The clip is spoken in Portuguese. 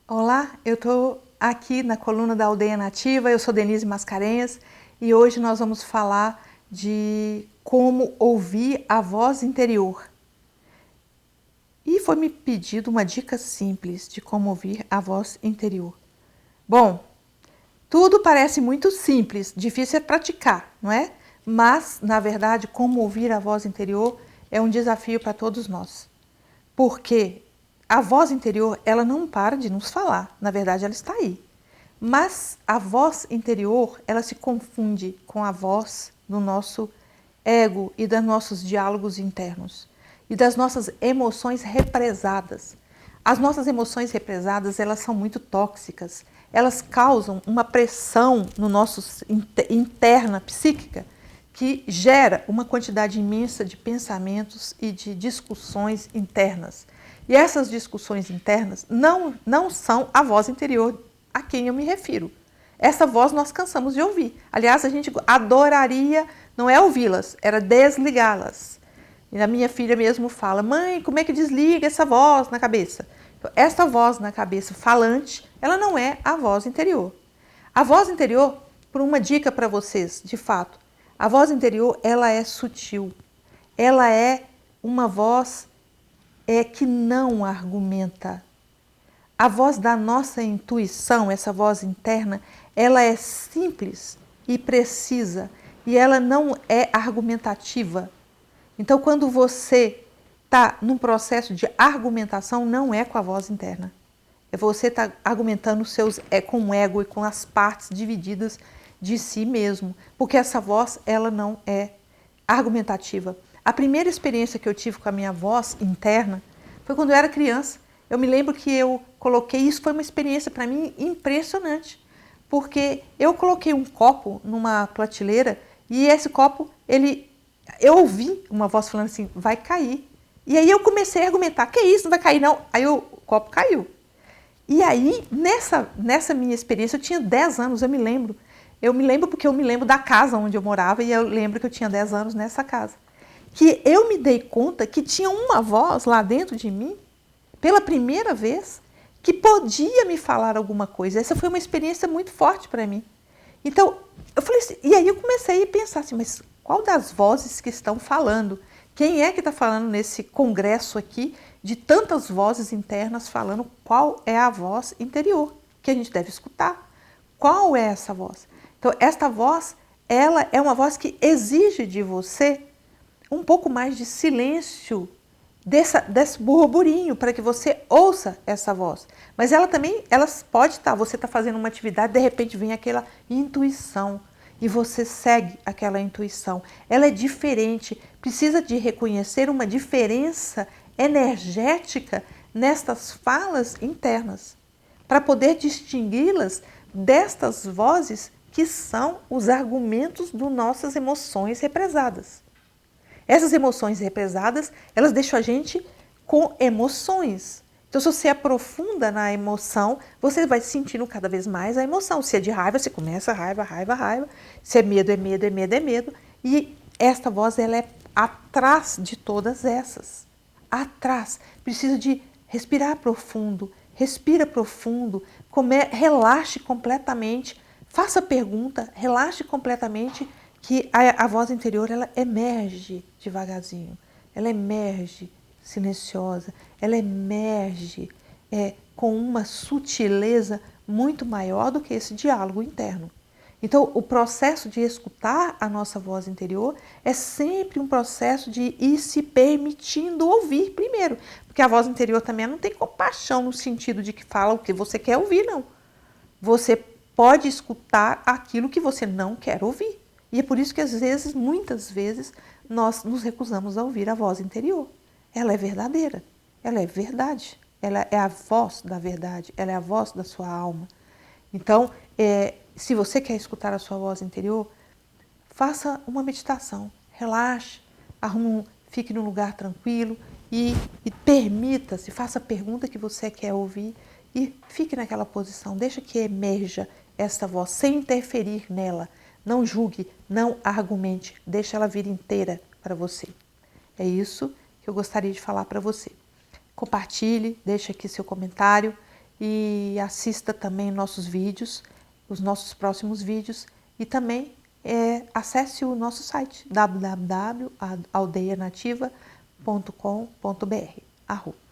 Olá, eu estou aqui na coluna da Aldeia Nativa, eu sou Denise Mascarenhas e hoje nós vamos falar de como ouvir a voz interior. E foi me pedido uma dica simples de como ouvir a voz interior. Bom, tudo parece muito simples, difícil é praticar, não é? Mas, na verdade, como ouvir a voz interior é um desafio para todos nós. Porque a voz interior, ela não para de nos falar, na verdade ela está aí. Mas a voz interior, ela se confunde com a voz do nosso ego e dos nossos diálogos internos e das nossas emoções represadas. As nossas emoções represadas, elas são muito tóxicas. Elas causam uma pressão no nosso interna psíquica que gera uma quantidade imensa de pensamentos e de discussões internas. E essas discussões internas não são a voz interior a quem eu me refiro. Essa voz nós cansamos de ouvir. Aliás, a gente adoraria, não é ouvi-las, era desligá-las. E a minha filha mesmo fala, mãe, como é que desliga essa voz na cabeça? Então, essa voz na cabeça falante, ela não é a voz interior. A voz interior, por uma dica para vocês, de fato, a voz interior, ela é sutil. Ela é uma voz que não argumenta. A voz da nossa intuição, essa voz interna, ela é simples e precisa e ela não é argumentativa. Então, quando você está num processo de argumentação, não é com a voz interna. É você estar argumentando com o ego e com as partes divididas de si mesmo, porque essa voz ela não é argumentativa. A primeira experiência que eu tive com a minha voz interna foi quando eu era criança. Eu me lembro que eu coloquei, isso foi uma experiência para mim impressionante, porque eu coloquei um copo numa prateleira e esse copo, eu ouvi uma voz falando assim, vai cair. E aí eu comecei a argumentar, que isso, não vai cair não. Aí o copo caiu. E aí, nessa minha experiência, eu tinha 10 anos, eu me lembro. Eu me lembro porque eu me lembro da casa onde eu morava e eu lembro que eu tinha 10 anos nessa casa. Que eu me dei conta que tinha uma voz lá dentro de mim, pela primeira vez, que podia me falar alguma coisa. Essa foi uma experiência muito forte para mim. Então, eu falei assim, e aí eu comecei a pensar assim, mas qual das vozes que estão falando? Quem é que está falando nesse congresso aqui de tantas vozes internas falando qual é a voz interior que a gente deve escutar? Qual é essa voz? Então, esta voz, ela é uma voz que exige de você um pouco mais de silêncio desse burburinho para que você ouça essa voz. Mas ela também, pode estar, você está fazendo uma atividade, de repente vem aquela intuição e você segue aquela intuição. Ela é diferente, precisa de reconhecer uma diferença energética nestas falas internas, para poder distingui-las destas vozes que são os argumentos das nossas emoções represadas. Essas emoções represadas, elas deixam a gente com emoções. Então, se você aprofunda na emoção, você vai sentindo cada vez mais a emoção. Se é de raiva, você começa raiva, raiva, raiva. Se é medo, é medo, é medo, é medo. E esta voz, ela é atrás de todas essas. Atrás. Precisa de respirar profundo. Respira profundo. Relaxe completamente. Faça pergunta. Relaxe completamente. Que a voz interior, ela emerge devagarzinho, ela emerge silenciosa, ela emerge com uma sutileza muito maior do que esse diálogo interno. Então, o processo de escutar a nossa voz interior é sempre um processo de ir se permitindo ouvir primeiro, porque a voz interior também não tem compaixão no sentido de que fala o que você quer ouvir, não. Você pode escutar aquilo que você não quer ouvir. E é por isso que às vezes, muitas vezes, nós nos recusamos a ouvir a voz interior. Ela é verdadeira, ela é verdade, ela é a voz da verdade, ela é a voz da sua alma. Então, se você quer escutar a sua voz interior, faça uma meditação, relaxe, fique num lugar tranquilo e permita-se, faça a pergunta que você quer ouvir e fique naquela posição, deixa que emerja esta voz, sem interferir nela. Não julgue, não argumente, deixa ela vir inteira para você. É isso que eu gostaria de falar para você. Compartilhe, deixe aqui seu comentário e assista também nossos vídeos, os nossos próximos vídeos, e também acesse o nosso site www.aldeianativa.com.br.